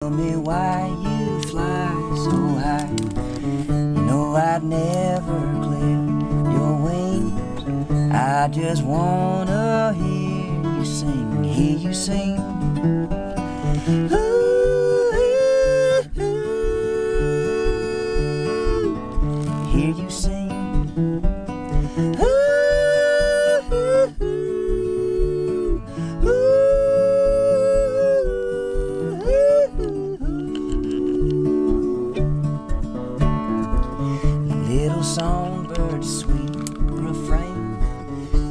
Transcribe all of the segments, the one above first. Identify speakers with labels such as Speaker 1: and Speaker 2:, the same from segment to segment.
Speaker 1: Tell me why you fly so high. You know I'd never clip your wings. I just wanna hear you sing, hear you sing. Ooh, ooh, ooh. Hear you sing. Ooh, ooh, ooh, ooh. Little songbird's sweet refrain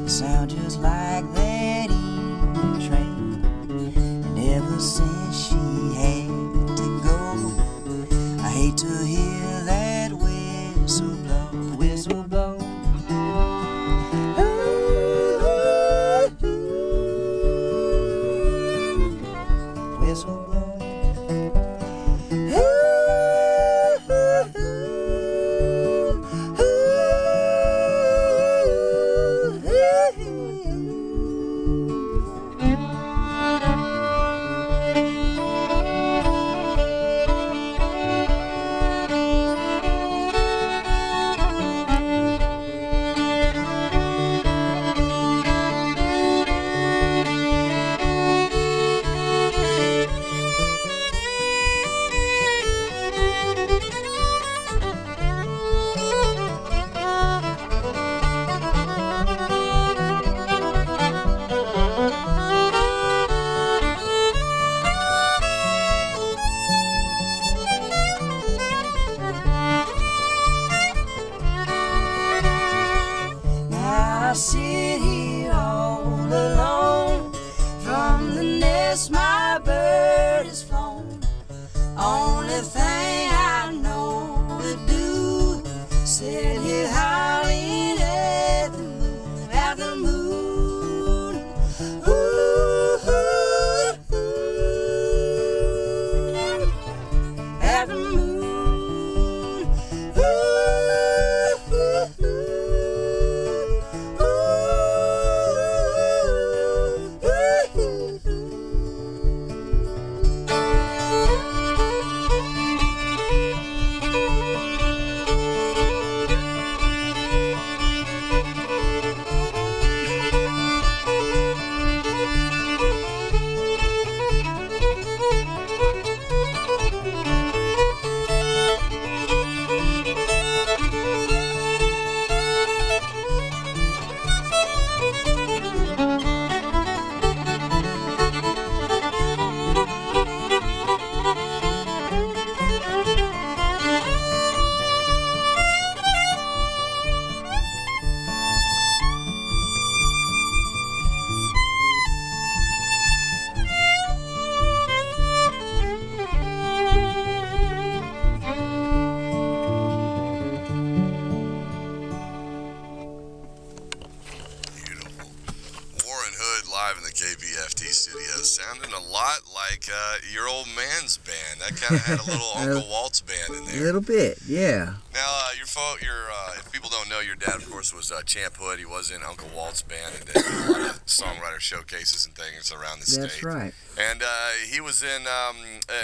Speaker 1: sound just like that evening train. And ever since she had to go, I hate to hear that whistle blow, whistle blow. Whistle blow. I sit here all alone from the nest my bird has flown. Only thing I know to do, sit here howling at the moon, at the moon. Ooh, ooh, ooh, at the moon. Ooh, ooh, ooh.
Speaker 2: Live in the KPFT studios, sounding a lot like your old man's band. That kind of had a little Uncle Walt's band in there.
Speaker 1: A little bit, yeah.
Speaker 2: Now, if people don't know, your dad, of course, was Champ Hood. He was in Uncle Walt's band and did a lot of songwriter showcases and things around the state.
Speaker 1: That's right.
Speaker 2: And he was in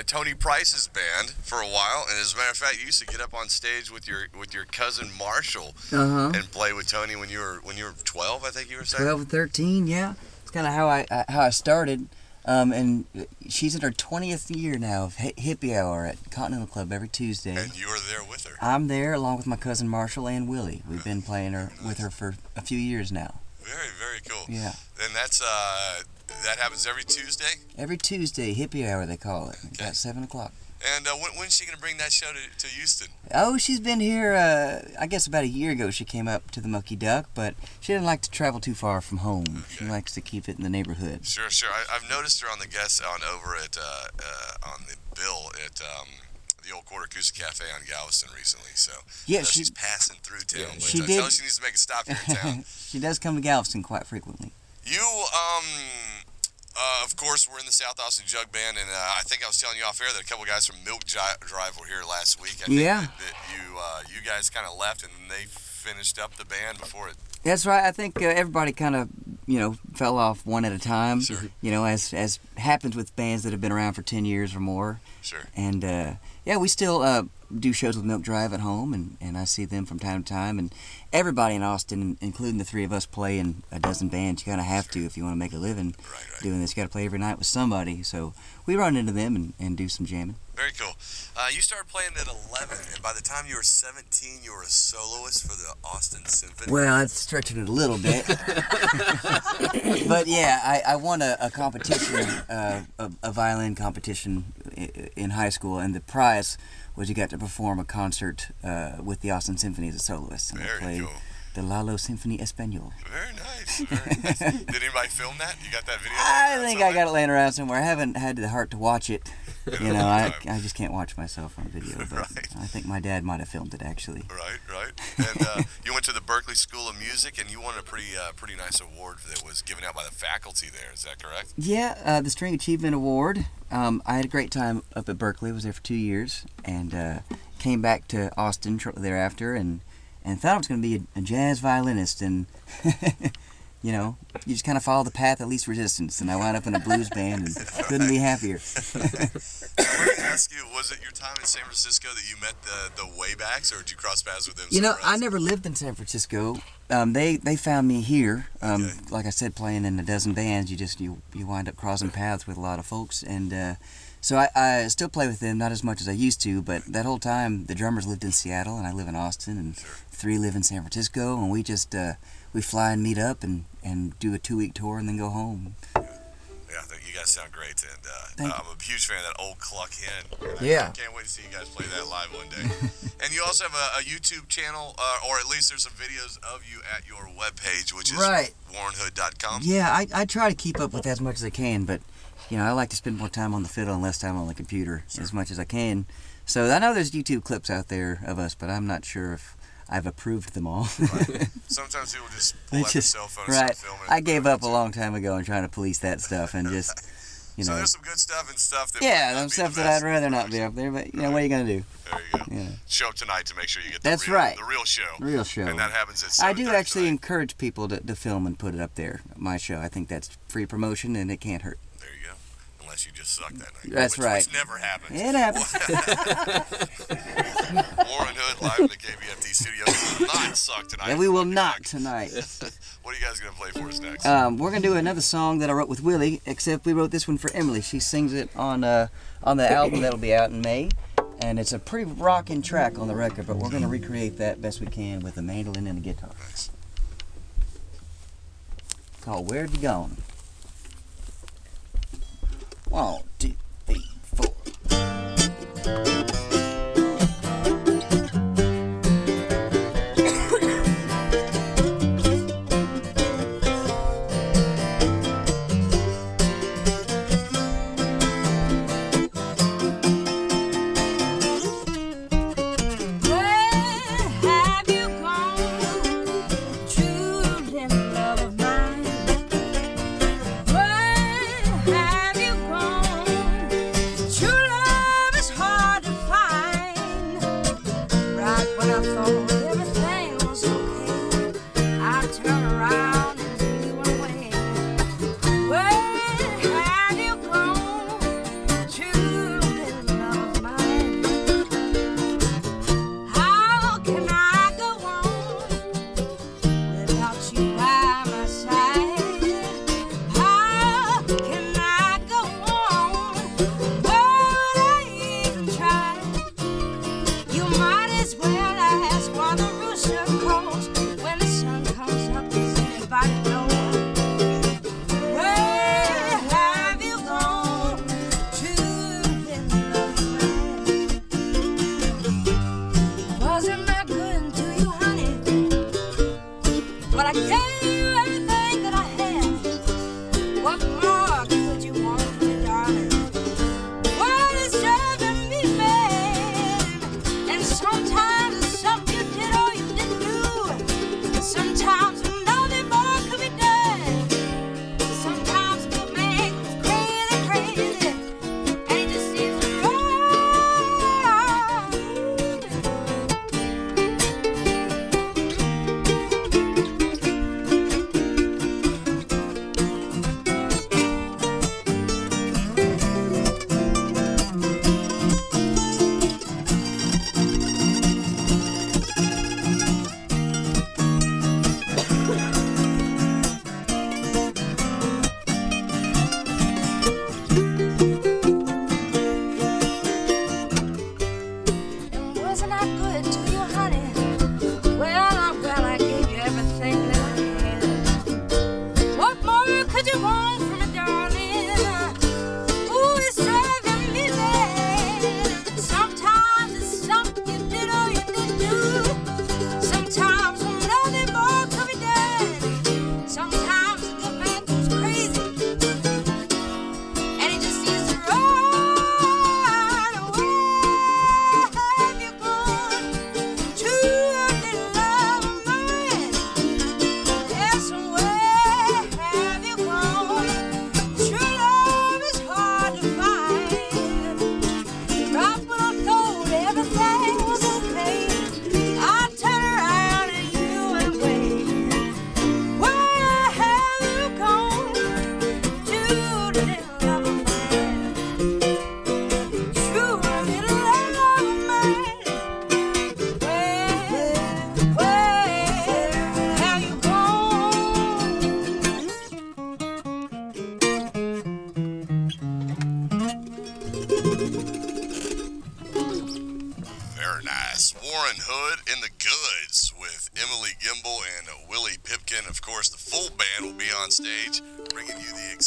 Speaker 2: Tony Price's band for a while. And as a matter of fact, you used to get up on stage with your cousin Marshall and play with Tony when you were 12, I think you were saying.
Speaker 1: 12 and 13, yeah. Kind of how I started, and she's in her 20th year now of hippie hour at Continental Club every Tuesday.
Speaker 2: And you were there with her.
Speaker 1: I'm there along with my cousin Marshall and Willie. We've been playing with her for a few years now.
Speaker 2: Very, very cool.
Speaker 1: Yeah.
Speaker 2: And that happens every Tuesday?
Speaker 1: Every Tuesday, hippie hour they call it. Okay. At 7 o'clock.
Speaker 2: And when's she going to bring that show to Houston?
Speaker 1: Oh, she's been here, I guess about a year ago she came up to the Mucky Duck, but she doesn't like to travel too far from home. Okay. She likes to keep it in the neighborhood.
Speaker 2: Sure, sure. I've noticed her on the over at on the bill at the old Quarter Coosa Cafe on Galveston recently. So
Speaker 1: yeah,
Speaker 2: she's passing through town.
Speaker 1: Yeah,
Speaker 2: but she tell her she needs to make a stop here in town.
Speaker 1: She does come to Galveston quite frequently.
Speaker 2: You of course, we're in the South Austin Jug Band, and I think I was telling you off air that a couple guys from Milk Drive were here last week. I think that you guys kind of left, and they finished up the band before it.
Speaker 1: That's right. I think everybody kind of fell off one at a time.
Speaker 2: Sure.
Speaker 1: As happens with bands that have been around for 10 years or more.
Speaker 2: Sure.
Speaker 1: And yeah, we still do shows with Milk Drive at home, and I see them from time to time. And everybody in Austin, including the three of us, play in a dozen bands. You kind of have to if you want to make a living doing this. You got to play every night with somebody. So we run into them and do some jamming.
Speaker 2: Very cool. You started playing at 11, and by the time you were 17, you were a soloist for the Austin Symphony.
Speaker 1: Well, that's stretching it a little bit. But yeah, I won a competition, a violin competition in high school, and the prize was you got to perform a concert with the Austin Symphony as a soloist. And
Speaker 2: Very
Speaker 1: I played
Speaker 2: cool.
Speaker 1: the Lalo Symphony Espanol.
Speaker 2: Very nice. Very nice. Did anybody film that? You got that video?
Speaker 1: I think I got it laying around somewhere. I haven't had the heart to watch it. I just can't watch myself on video. But
Speaker 2: Right.
Speaker 1: I think my dad might have filmed it, actually.
Speaker 2: Right. And you went to the Berklee School of Music, and you won a pretty nice award that was given out by the faculty there. Is that correct?
Speaker 1: Yeah, the String Achievement Award. I had a great time up at Berklee. I was there for 2 years, and came back to Austin shortly thereafter, and thought I was going to be a jazz violinist, and you just kind of follow the path of least resistance, and I wound up in a blues band and couldn't be happier.
Speaker 2: I wanted to ask you, was it your time in San Francisco that you met the Waybacks, or did you cross paths with them?
Speaker 1: I never lived in San Francisco. They found me here.
Speaker 2: Okay.
Speaker 1: Like I said, playing in a dozen bands, you wind up crossing paths with a lot of folks, and so I still play with them, not as much as I used to, but that whole time the drummers lived in Seattle and I live in Austin, and three live in San Francisco, and we just we fly and meet up and do a 2-week tour and then go home.
Speaker 2: Yeah, I think you guys sound great, and I'm a huge fan of that Old Cluck Hen.
Speaker 1: Yeah.
Speaker 2: I can't wait to see you guys play that live one day. And you also have a YouTube channel, or at least there's some videos of you at your webpage, which is warrenhood.com.
Speaker 1: Yeah, I try to keep up with as much as I can, but I like to spend more time on the fiddle and less time on the computer as much as I can. So I know there's YouTube clips out there of us, but I'm not sure if I've approved them all.
Speaker 2: Right. Sometimes people just pull out their cell phone and start filming.
Speaker 1: I gave up a long time ago on trying to police that stuff and just,
Speaker 2: So there's some good stuff and stuff that
Speaker 1: some stuff that I'd rather not be up there, but what are you going to do?
Speaker 2: There you go. Show up tonight to make sure you get the real show.
Speaker 1: Real show.
Speaker 2: And that happens at 7:30
Speaker 1: I do actually
Speaker 2: tonight.
Speaker 1: encourage people to film and put it up there, my show. I think that's free promotion and it can't hurt.
Speaker 2: There you go. Unless you just suck that night.
Speaker 1: That's right.
Speaker 2: Which never happens.
Speaker 1: It happens.
Speaker 2: Warren Hood live in the KPFT studio. We will not suck tonight.
Speaker 1: And we will not tonight.
Speaker 2: What are you guys going to play for us next?
Speaker 1: We're going to do another song that I wrote with Willie, except we wrote this one for Emily. She sings it on the album that'll be out in May. And it's a pretty rocking track on the record, but we're going to recreate that best we can with a mandolin and a guitar.
Speaker 2: Nice.
Speaker 1: Called Where Have You Gone? 1, 2, 3, 4.
Speaker 3: Have you gone?
Speaker 2: Very nice. Warren Hood in the goods with Emily Gimble and Willie Pipkin. Of course, the full band will be on stage bringing you the